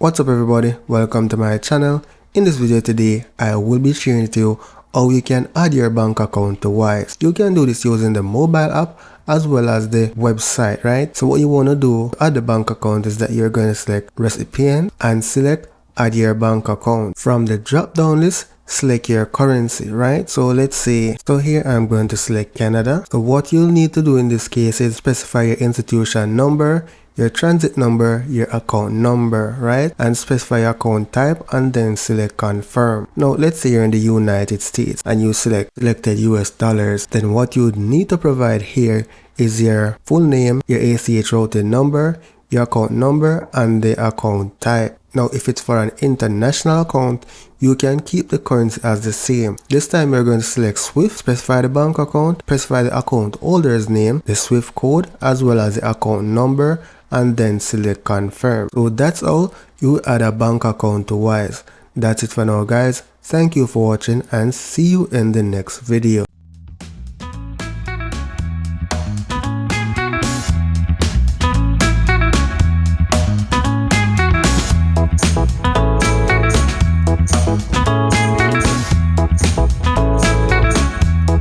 What's up everybody, welcome to my channel. In this video today, I will be sharing with you how you can add your bank account to Wise. You can do this using the mobile app as well as the website, right? So what you want to do to add the bank account is that you're going to select recipient and select add your bank account. From the drop down list, select your currency, right? So let's say, so here I'm going to select Canada. So what you'll need to do in this case is specify your institution number, your transit number, your account number, right? And specify your account type and then select confirm. Now let's say you're in the United States and you selected US dollars. Then what you need to provide here is your full name, your ACH routing number, your account number, and the account type. Now if it's for an international account, you can keep the currency as the same. This time you're going to select SWIFT, specify the bank account, specify the account holder's name, the SWIFT code, as well as the account number, and then select confirm. So that's how you add a bank account to Wise. That's it for now guys. Thank you for watching and see you in the next video.